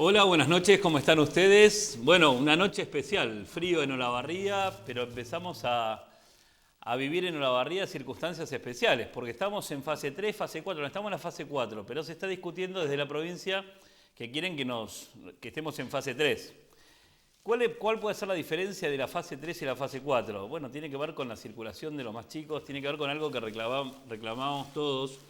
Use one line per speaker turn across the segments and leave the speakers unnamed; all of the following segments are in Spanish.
Hola, buenas noches, ¿cómo están ustedes? Bueno, una noche especial, frío en Olavarría, pero empezamos a vivir en Olavarría circunstancias especiales, porque estamos en fase 3, fase 4, no estamos en la fase 4, pero se está discutiendo desde la provincia que quieren que estemos en fase 3. ¿Cuál puede ser la diferencia de la fase 3 y la fase 4? Bueno, tiene que ver con la circulación de los más chicos, tiene que ver con algo que reclamábamos todos,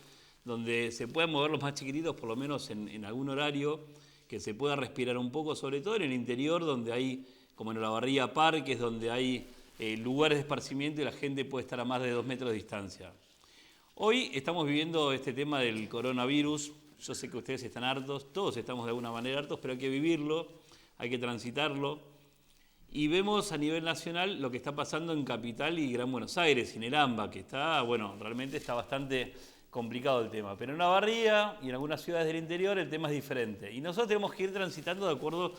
donde se puedan mover los más chiquititos, por lo menos en algún horario, que se pueda respirar un poco, sobre todo en el interior, donde hay, como en Olavarría, parques, donde hay lugares de esparcimiento y la gente puede estar a más de 2 metros de distancia. Hoy estamos viviendo este tema del coronavirus. Yo sé que ustedes están hartos, todos estamos de alguna manera hartos, pero hay que vivirlo, hay que transitarlo. Y vemos a nivel nacional lo que está pasando en Capital y Gran Buenos Aires, en el AMBA, que está, bueno, realmente está bastante complicado el tema. Pero en Olavarría y en algunas ciudades del interior el tema es diferente. Y nosotros tenemos que ir transitando de acuerdo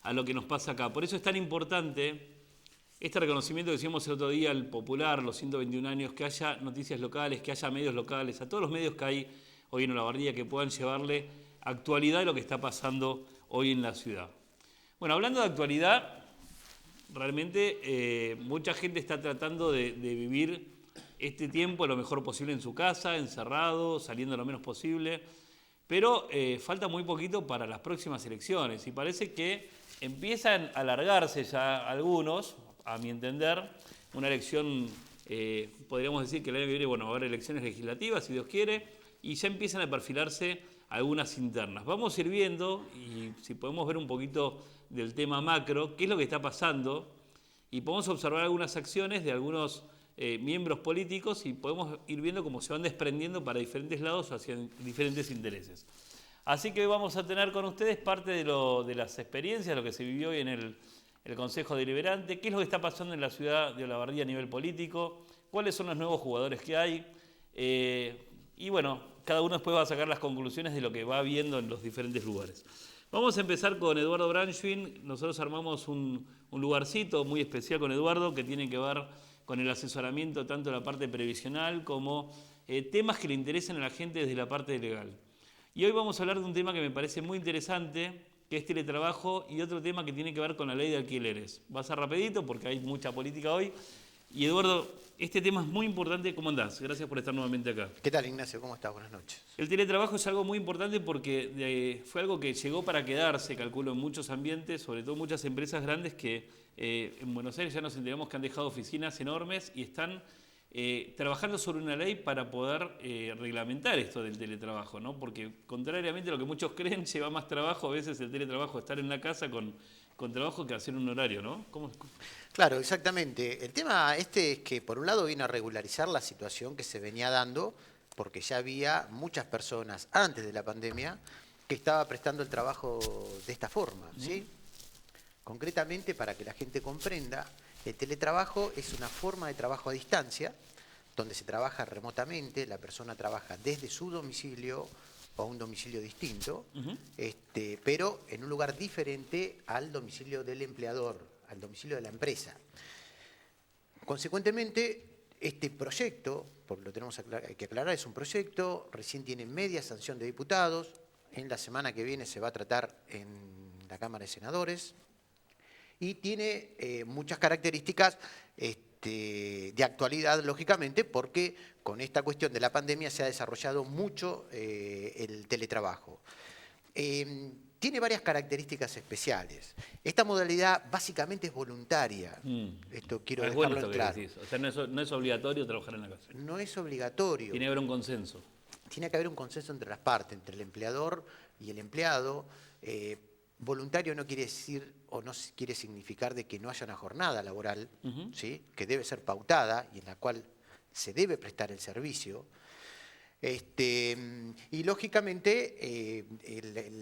a lo que nos pasa acá. Por eso es tan importante este reconocimiento que hicimos el otro día al Popular, los 121 años, que haya noticias locales, que haya medios locales, a todos los medios que hay hoy en Olavarría que puedan llevarle actualidad de lo que está pasando hoy en la ciudad. Bueno, hablando de actualidad, realmente mucha gente está tratando de vivir este tiempo lo mejor posible en su casa, encerrado, saliendo lo menos posible, pero falta muy poquito para las próximas elecciones y parece que empiezan a alargarse ya algunos, a mi entender, una elección, podríamos decir que el año que viene, bueno, va a haber elecciones legislativas, si Dios quiere, y ya empiezan a perfilarse algunas internas. Vamos a ir viendo, y si podemos ver un poquito del tema macro, qué es lo que está pasando, y podemos observar algunas acciones de algunos miembros políticos y podemos ir viendo cómo se van desprendiendo para diferentes lados hacia diferentes intereses. Así que vamos a tener con ustedes parte de las experiencias, lo que se vivió hoy en el Consejo Deliberante, qué es lo que está pasando en la ciudad de Olavarría a nivel político, cuáles son los nuevos jugadores que hay, y bueno, cada uno después va a sacar las conclusiones de lo que va viendo en los diferentes lugares. Vamos a empezar con Eduardo Branschwin. Nosotros armamos un lugarcito muy especial con Eduardo que tiene que ver con el asesoramiento tanto de la parte previsional como temas que le interesan a la gente desde la parte legal. Y hoy vamos a hablar de un tema que me parece muy interesante, que es teletrabajo, y otro tema que tiene que ver con la ley de alquileres. Va a ser rapidito porque hay mucha política hoy. Y Eduardo, este tema es muy importante. ¿Cómo andás? Gracias por estar nuevamente acá.
¿Qué tal, Ignacio? ¿Cómo estás? Buenas noches.
El teletrabajo es algo muy importante porque fue algo que llegó para quedarse, calculo, en muchos ambientes, sobre todo muchas empresas grandes que en Buenos Aires ya nos enteramos que han dejado oficinas enormes y están trabajando sobre una ley para poder reglamentar esto del teletrabajo, ¿no? Porque contrariamente a lo que muchos creen, lleva más trabajo a veces el teletrabajo, estar en la casa con trabajo que hacer un horario, ¿no? ¿Cómo?
Claro, exactamente. El tema este es que por un lado viene a regularizar la situación que se venía dando, porque ya había muchas personas antes de la pandemia que estaba prestando el trabajo de esta forma, ¿sí? Concretamente, para que la gente comprenda, el teletrabajo es una forma de trabajo a distancia, donde se trabaja remotamente, la persona trabaja desde su domicilio o a un domicilio distinto, pero en un lugar diferente al domicilio del empleador, al domicilio de la empresa. Consecuentemente, este proyecto, por lo tenemos que aclarar, es un proyecto, recién tiene media sanción de diputados, en la semana que viene se va a tratar en la Cámara de Senadores, y tiene muchas características de actualidad, lógicamente, porque con esta cuestión de la pandemia se ha desarrollado mucho el teletrabajo. Tiene varias características especiales. Esta modalidad básicamente es voluntaria. Esto quiero
Es bueno
dejarlo
esto
en
que
claro.
decís. O sea, no es obligatorio trabajar en la casa.
No es obligatorio.
Tiene que haber un consenso.
Tiene que haber un consenso entre las partes, entre el empleador y el empleado. Voluntario no quiere decir o no quiere significar de que no haya una jornada laboral, ¿sí? Que debe ser pautada y en la cual se debe prestar el servicio. Y lógicamente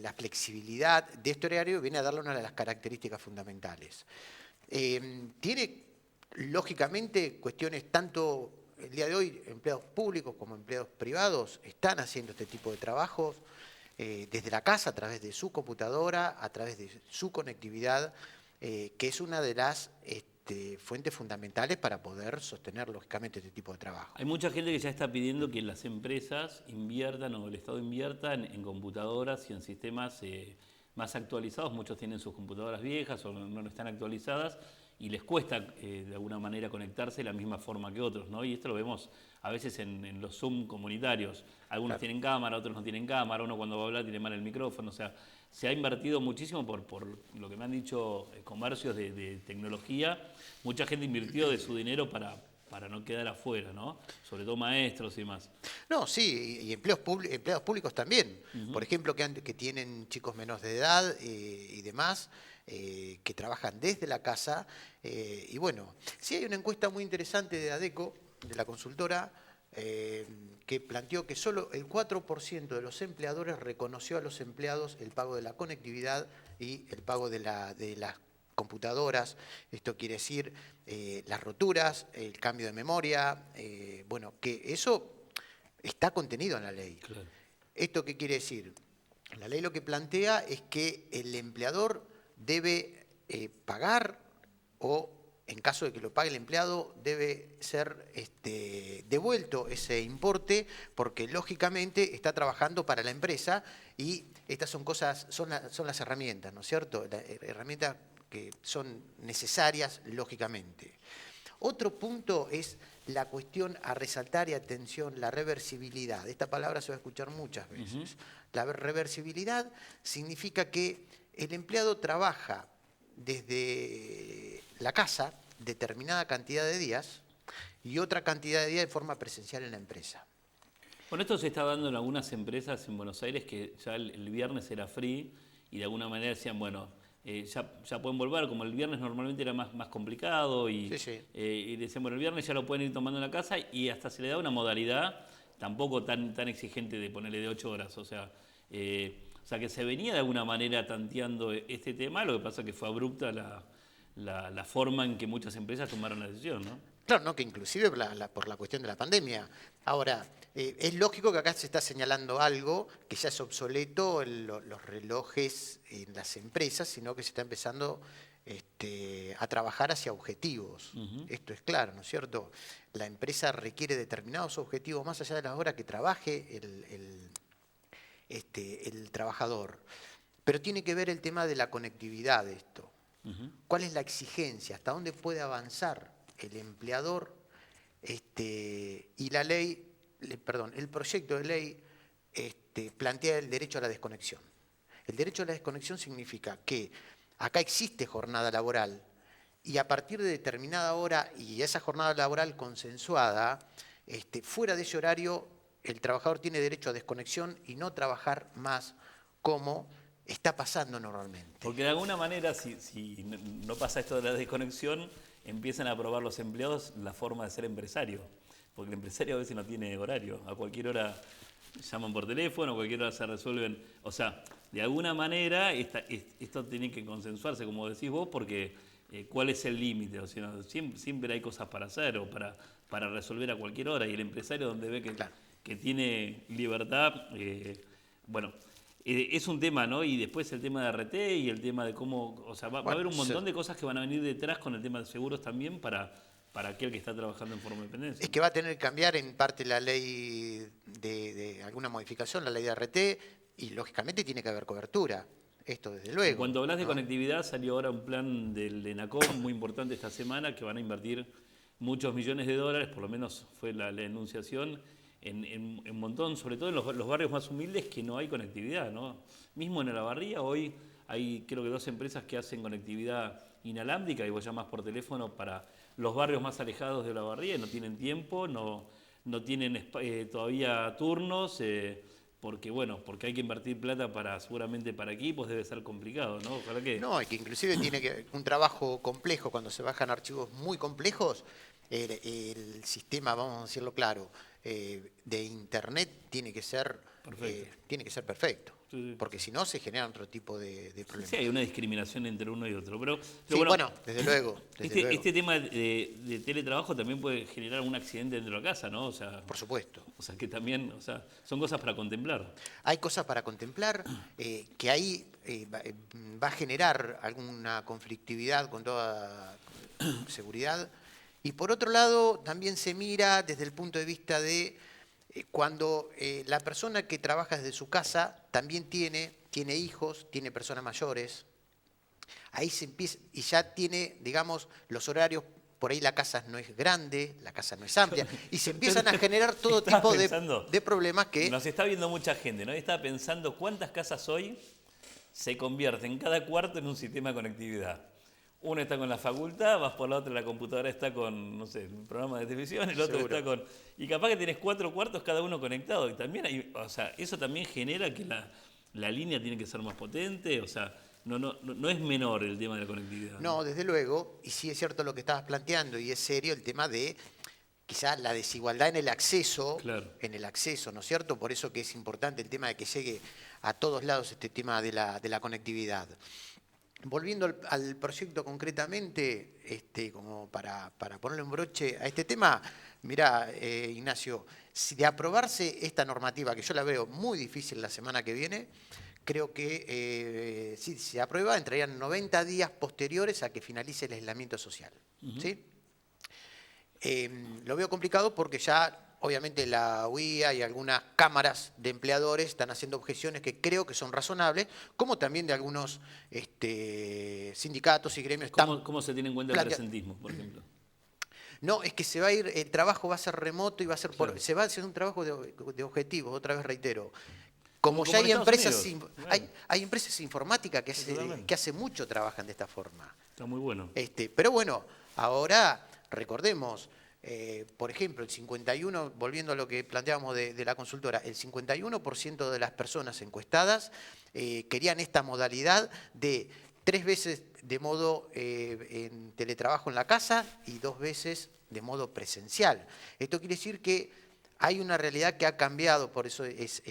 la flexibilidad de este horario viene a darle una de las características fundamentales. Tiene lógicamente cuestiones tanto el día de hoy, empleados públicos como empleados privados están haciendo este tipo de trabajos desde la casa, a través de su computadora, a través de su conectividad, que es una de las fuentes fundamentales para poder sostener lógicamente este tipo de trabajo.
Hay mucha gente que ya está pidiendo que las empresas inviertan o el Estado invierta en computadoras y en sistemas más actualizados, muchos tienen sus computadoras viejas o no están actualizadas y les cuesta de alguna manera conectarse de la misma forma que otros, ¿no? Y esto lo vemos a veces en los Zoom comunitarios. Algunos
Claro.
tienen cámara, otros no tienen cámara, uno cuando va a hablar tiene mal el micrófono, o sea, se ha invertido muchísimo por lo que me han dicho comercios de tecnología. Mucha gente invirtió de su dinero para no quedar afuera, ¿no? Sobre todo maestros y demás.
No, sí, y empleados públicos también. Por ejemplo, que tienen chicos menores de edad y demás, que trabajan desde la casa. Y bueno, sí hay una encuesta muy interesante de ADECO, de la consultora, que planteó que solo el 4% de los empleadores reconoció a los empleados el pago de la conectividad y el pago de las computadoras. Esto quiere decir las roturas, el cambio de memoria, bueno, que eso está contenido en la ley.
Claro.
¿Esto qué quiere decir? La ley lo que plantea es que el empleador debe pagar o, en caso de que lo pague el empleado, debe ser devuelto ese importe porque, lógicamente, está trabajando para la empresa y estas son las herramientas, ¿no es cierto? Las herramientas que son necesarias, lógicamente. Otro punto es la cuestión a resaltar y atención, la reversibilidad. Esta palabra se va a escuchar muchas veces. La reversibilidad significa que el empleado trabaja desde la casa determinada cantidad de días y otra cantidad de días de forma presencial en la empresa.
Bueno, esto se está dando en algunas empresas en Buenos Aires que ya el viernes era free y de alguna manera decían, bueno, ya pueden volver, como el viernes normalmente era más complicado y,
Sí.
y decían, bueno, el viernes ya lo pueden ir tomando en la casa y hasta se le da una modalidad tampoco tan exigente de ponerle de 8 horas, o sea que se venía de alguna manera tanteando este tema, lo que pasa es que fue abrupta la forma en que muchas empresas tomaron la decisión, ¿no?
Claro, no, que inclusive por la cuestión de la pandemia. Ahora, es lógico que acá se está señalando algo que ya es obsoleto los relojes en las empresas, sino que se está empezando a trabajar hacia objetivos. Esto es claro, ¿no es cierto? La empresa requiere determinados objetivos más allá de las horas que trabaje el trabajador. Pero tiene que ver el tema de la conectividad de esto. ¿Cuál es la exigencia? ¿Hasta dónde puede avanzar el empleador? Y la ley, el proyecto de ley plantea el derecho a la desconexión. El derecho a la desconexión significa que acá existe jornada laboral y a partir de determinada hora y esa jornada laboral consensuada, fuera de ese horario, el trabajador tiene derecho a desconexión y no trabajar más como está pasando normalmente.
Porque de alguna manera, si no pasa esto de la desconexión, empiezan a probar los empleados la forma de ser empresario. Porque el empresario a veces no tiene horario. A cualquier hora llaman por teléfono, a cualquier hora se resuelven. O sea, de alguna manera esto tiene que consensuarse, como decís vos, porque ¿cuál es el límite? O sea, siempre hay cosas para hacer o para resolver a cualquier hora. Y el empresario donde ve que tiene libertad, bueno... es un tema, ¿no? Y después el tema de RT y el tema de cómo... O sea, va a haber un montón de cosas que van a venir detrás con el tema de seguros también para aquel que está trabajando en forma de dependencia.
Es que va a tener que cambiar en parte la ley de alguna modificación, la ley de RT, y lógicamente tiene que haber cobertura. Esto desde luego.
Cuando hablas de
¿no?
conectividad, salió ahora un plan del ENACOM muy importante esta semana que van a invertir muchos millones de dólares, por lo menos fue la enunciación, en un montón, sobre todo en los barrios más humildes que no hay conectividad, ¿no? Mismo en Olavarría hoy hay creo que 2 empresas que hacen conectividad inalámbrica y vos llamás por teléfono para los barrios más alejados de Olavarría y no tienen tiempo, no tienen todavía turnos, porque hay que invertir plata seguramente para equipos, debe ser complicado, ¿no? Ojalá que...
No, y que inclusive tiene un trabajo complejo, cuando se bajan archivos muy complejos, el sistema, vamos a decirlo claro, de internet tiene que ser perfecto.
Sí.
Porque si no se generan otro tipo de problemas.
Sí, hay una discriminación entre uno y otro. Pero
Sí, bueno, desde luego.
Este tema de teletrabajo también puede generar un accidente dentro de la casa, ¿no? O sea,
por supuesto.
O sea, que también, o sea, son cosas para contemplar.
Hay cosas para contemplar que ahí va a generar alguna conflictividad con toda seguridad. Y por otro lado, también se mira desde el punto de vista de cuando la persona que trabaja desde su casa también tiene tiene hijos, tiene personas mayores, ahí se empieza, y ya tiene, digamos, los horarios, por ahí la casa no es grande, la casa no es amplia, y se empiezan a generar todo
Estaba
tipo
pensando,
de problemas que...
nos está viendo mucha gente, ¿no? Y estaba pensando cuántas casas hoy se convierten cada cuarto en un sistema de conectividad. Uno está con la facultad, vas por la otra, la computadora está con, no sé, un programa de televisión, el otro
Seguro.
está con... Y capaz que tienes 4 cuartos cada uno conectado. Y también hay, o sea, eso también genera que la línea tiene que ser más potente, o sea, no es menor el tema de la conectividad.
No, desde luego, y sí es cierto lo que estabas planteando, y es serio el tema de quizás la desigualdad
Claro.
en el acceso, ¿no es cierto? Por eso que es importante el tema de que llegue a todos lados este tema de la conectividad. Volviendo al proyecto concretamente, como para ponerle un broche a este tema, mirá, Ignacio, si de aprobarse esta normativa, que yo la veo muy difícil la semana que viene, creo que si se aprueba, entrarían 90 días posteriores a que finalice el aislamiento social. ¿Sí? Lo veo complicado porque ya, obviamente, la UIA y algunas cámaras de empleadores están haciendo objeciones que creo que son razonables, como también de algunos sindicatos y gremios.
¿Cómo se tiene en cuenta el presentismo, por ejemplo?
No, es que se va a ir, el trabajo va a ser remoto y va a ser
Claro.
se va a hacer un trabajo de objetivos, otra vez reitero.
Como
Ya
en
hay
Estados
empresas,
Unidos, claro.
hay empresas informáticas
Totalmente.
que hace mucho trabajan de esta forma.
Está muy bueno.
Pero bueno, ahora recordemos, por ejemplo, el 51, volviendo a lo que planteábamos de la consultora, el 51% de las personas encuestadas querían esta modalidad de 3 veces de modo en teletrabajo en la casa y 2 veces de modo presencial. Esto quiere decir que hay una realidad que ha cambiado, por eso es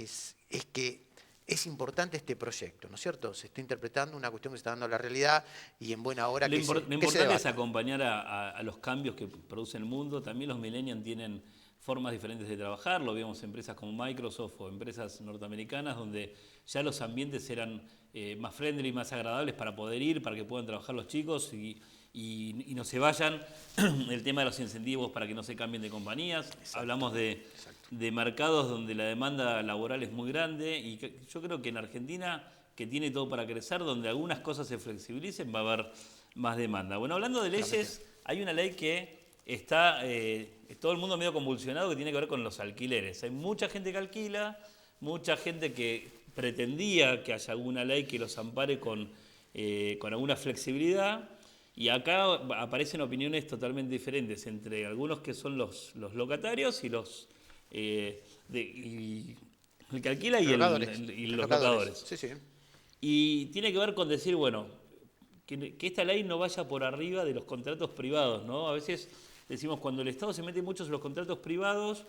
que es importante este proyecto, ¿no es cierto? Se está interpretando una cuestión que se está dando a la realidad y en buena hora
Lo
que se
importante es
debata.
acompañar a los cambios que produce el mundo. También los millennials tienen formas diferentes de trabajar. Lo vemos en empresas como Microsoft o empresas norteamericanas donde ya los ambientes eran más friendly, más agradables para poder ir, para que puedan trabajar los chicos y no se vayan. El tema de los incentivos para que no se cambien de compañías.
Exacto.
Hablamos de mercados donde la demanda laboral es muy grande y yo creo que en Argentina, que tiene todo para crecer, donde algunas cosas se flexibilicen, va a haber más demanda. Bueno, hablando de leyes, hay una ley que está todo el mundo medio convulsionado que tiene que ver con los alquileres. Hay mucha gente que alquila, mucha gente que pretendía que haya alguna ley que los ampare con alguna flexibilidad. Y acá aparecen opiniones totalmente diferentes entre algunos que son los locatarios y el que alquila y los locadores.
Sí, sí.
Y tiene que ver con decir, bueno, que esta ley no vaya por arriba de los contratos privados, ¿no? A veces decimos, cuando el Estado se mete mucho en los contratos privados,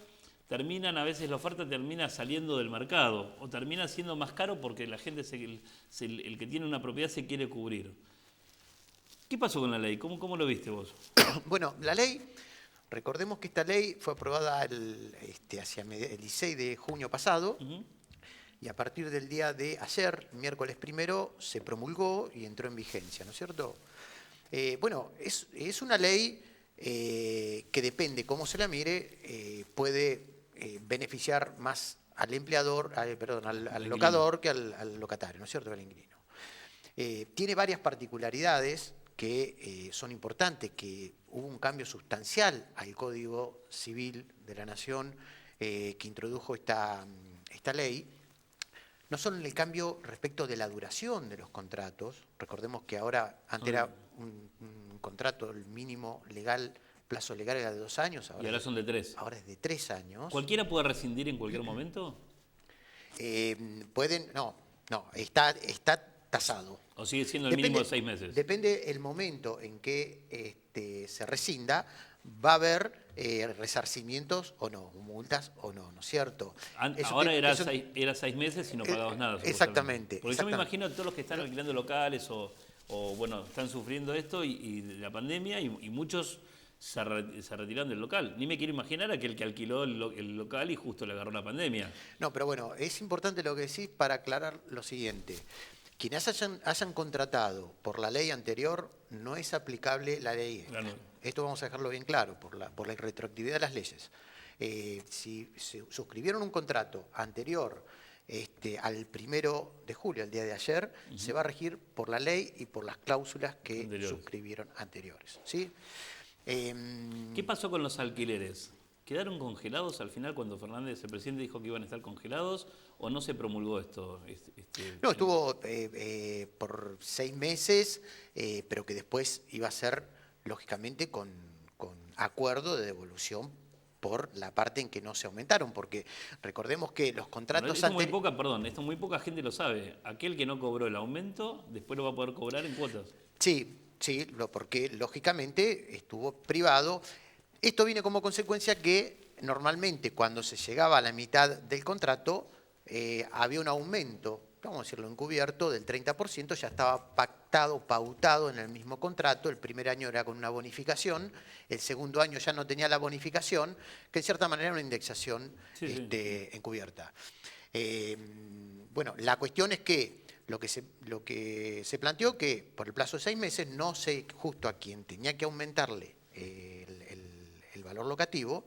a veces la oferta termina saliendo del mercado o termina siendo más caro porque la gente, el que tiene una propiedad se quiere cubrir. ¿Qué pasó con la ley? ¿Cómo lo viste vos?
Bueno, la ley, recordemos que esta ley fue aprobada hacia el 16 de junio pasado y a partir del día de ayer, miércoles 1, se promulgó y entró en vigencia, ¿no es cierto? Bueno, es una ley que depende cómo se la mire, puede beneficiar más al empleador, al locador que al locatario, ¿no es cierto? Al inquilino. Tiene varias particularidades que son importantes, que hubo un cambio sustancial al Código Civil de la Nación que introdujo esta ley. No solo en el cambio respecto de la duración de los contratos, recordemos que ahora, antes era un contrato, el mínimo legal, plazo legal era de 2 años.
Y ahora son de 3.
Ahora es de 3 años.
¿Cualquiera puede rescindir en cualquier momento?
No, está tasado.
¿O sigue siendo el mínimo de 6 meses?
Depende el momento en que se rescinda, va a haber resarcimientos o no, multas o no, ¿no es cierto?
Ahora era 6 meses y no pagabas nada.
Exactamente.
Porque yo me imagino a todos los que están alquilando locales o bueno, están sufriendo esto y de la pandemia y muchos se retiraron del local. Ni me quiero imaginar aquel que alquiló el local y justo le agarró la pandemia.
No, pero bueno, es importante lo que decís para aclarar lo siguiente. Quienes hayan contratado por la ley anterior, no es aplicable la ley esta. Claro. Esto vamos a dejarlo bien claro, por la retroactividad de las leyes. Si suscribieron un contrato anterior al 1 de julio, al día de ayer, se va a regir por la ley y por las cláusulas que suscribieron anteriores. ¿Sí?
¿Qué pasó con los alquileres? ¿Quedaron congelados al final cuando Fernández, el presidente, dijo que iban a estar congelados o no se promulgó esto?
No, estuvo por 6 meses, pero que después iba a ser, lógicamente, con acuerdo de devolución por la parte en que no se aumentaron, porque recordemos que los contratos
esto muy poca gente lo sabe. Aquel que no cobró el aumento, después lo va a poder cobrar en cuotas.
Sí, porque lógicamente estuvo privado. Esto viene como consecuencia que normalmente cuando se llegaba a la mitad del contrato había un aumento, vamos a decirlo encubierto, del 30%, ya estaba pactado, pautado en el mismo contrato. El primer año era con una bonificación, el segundo año ya no tenía la bonificación, que en cierta manera era una indexación encubierta. Bueno, la cuestión es que lo que se planteó que por el plazo de 6 meses, no se, justo a quien tenía que aumentarle el valor locativo,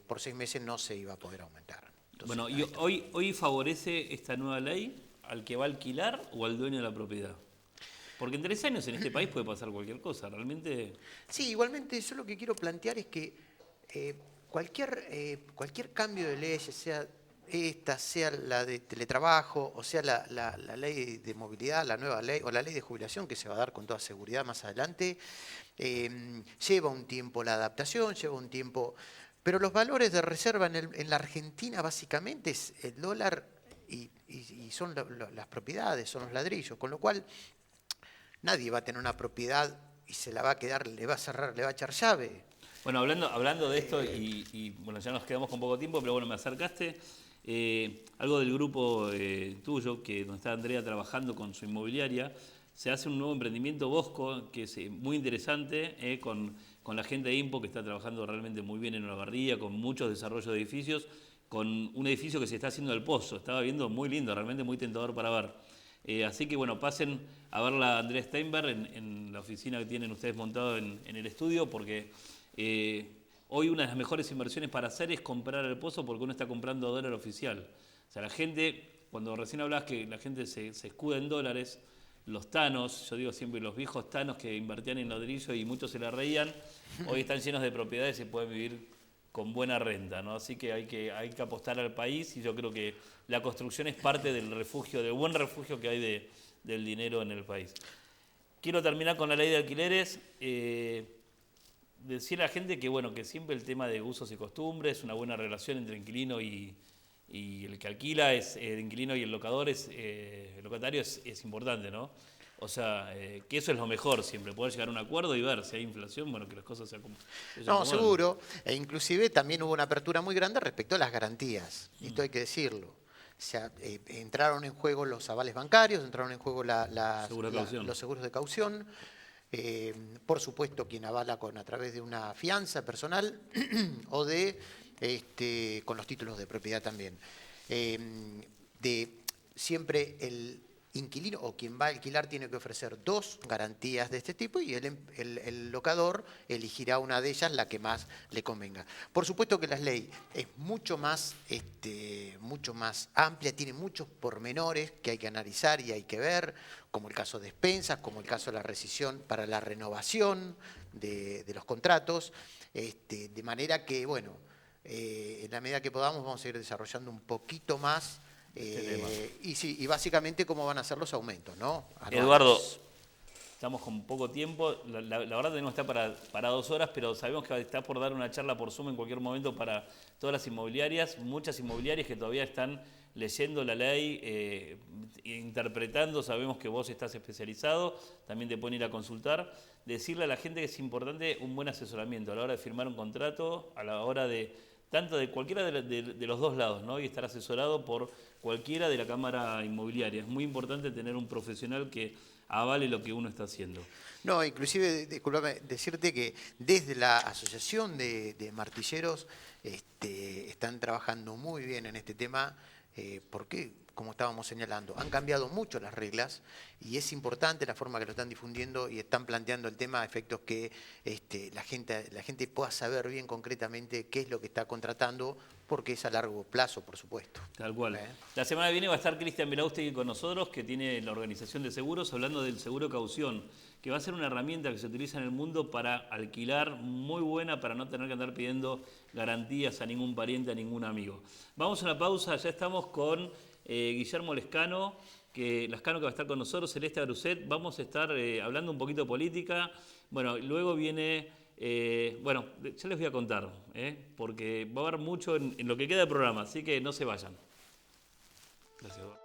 por 6 meses no se iba a poder aumentar. Entonces,
bueno, ¿y hoy favorece esta nueva ley al que va a alquilar o al dueño de la propiedad? Porque en 3 años en este país puede pasar cualquier cosa, realmente.
Sí, igualmente yo lo que quiero plantear es que cualquier cambio de ley, sea esta, sea la de teletrabajo, o sea la ley de movilidad, la nueva ley, o la ley de jubilación que se va a dar con toda seguridad más adelante, lleva un tiempo la adaptación, lleva un tiempo. Pero los valores de reserva en la Argentina básicamente es el dólar y son las propiedades, son los ladrillos, con lo cual nadie va a tener una propiedad y se la va a quedar, le va a cerrar, le va a echar llave.
Bueno, hablando de esto, bueno, ya nos quedamos con poco tiempo, pero bueno, me acercaste. Algo del grupo tuyo, donde está Andrea trabajando con su inmobiliaria, se hace un nuevo emprendimiento Bosco, que es muy interesante, con la gente de IMPO, que está trabajando realmente muy bien en Olavarría, con muchos desarrollos de edificios, con un edificio que se está haciendo al Pozo. Estaba viendo muy lindo, realmente muy tentador para ver. Así que bueno, pasen a verla a Andrea Steinberg en la oficina que tienen ustedes montado en el estudio, porque hoy una de las mejores inversiones para hacer es comprar al Pozo, porque uno está comprando dólar oficial. O sea, la gente, cuando recién hablabas que la gente se escuda en dólares, los tanos, yo digo siempre los viejos tanos que invertían en ladrillo y muchos se la reían, hoy están llenos de propiedades y pueden vivir con buena renta, ¿no? Así que hay que apostar al país, y yo creo que la construcción es parte del refugio, del buen refugio que hay del dinero en el país. Quiero terminar con la ley de alquileres. Decir a la gente que, bueno, que siempre el tema de usos y costumbres, una buena relación entre inquilino y el que alquila, el inquilino y el locador, el locatario es importante, ¿no? O sea, que eso es lo mejor siempre, poder llegar a un acuerdo y ver si hay inflación, bueno, que las cosas se acomoden.
No, seguro. E inclusive también hubo una apertura muy grande respecto a las garantías. Esto hay que decirlo. O sea, entraron en juego los avales bancarios, entraron en juego los seguros de caución. Por supuesto, quien avala a través de una fianza personal o con los títulos de propiedad también. Siempre el inquilino o quien va a alquilar tiene que ofrecer 2 garantías de este tipo, y el locador elegirá una de ellas, la que más le convenga. Por supuesto que la ley es mucho más amplia, tiene muchos pormenores que hay que analizar y hay que ver, como el caso de expensas, como el caso de la rescisión para la renovación de los contratos, de manera que, bueno, en la medida que podamos vamos a ir desarrollando un poquito más y básicamente cómo van a ser los aumentos, ¿no? Anuales.
Eduardo, estamos con poco tiempo. La verdad tenemos que estar para 2 horas, pero sabemos que está por dar una charla por Zoom en cualquier momento para todas las inmobiliarias, muchas inmobiliarias que todavía están leyendo la ley, interpretando. Sabemos que vos estás especializado, también te pueden ir a consultar. Decirle a la gente que es importante un buen asesoramiento a la hora de firmar un contrato, a la hora tanto de cualquiera de los dos lados, ¿no? Y estar asesorado por cualquiera de la Cámara Inmobiliaria. Es muy importante tener un profesional que avale lo que uno está haciendo.
No, inclusive, discúlpame, decirte que desde la Asociación de Martilleros están trabajando muy bien en este tema, porque como estábamos señalando. Han cambiado mucho las reglas y es importante la forma que lo están difundiendo y están planteando el tema a efectos que la gente pueda saber bien concretamente qué es lo que está contratando, porque es a largo plazo, por supuesto.
Tal cual. La semana que viene va a estar Cristian Belaustegui con nosotros, que tiene la organización de seguros, hablando del seguro caución, que va a ser una herramienta que se utiliza en el mundo para alquilar, muy buena para no tener que andar pidiendo garantías a ningún pariente, a ningún amigo. Vamos a una pausa, ya estamos con Guillermo Lescano, que va a estar con nosotros, Celeste Aruset, vamos a estar hablando un poquito de política. Bueno, luego viene, bueno, ya les voy a contar, porque va a haber mucho en lo que queda del programa, así que no se vayan. Gracias.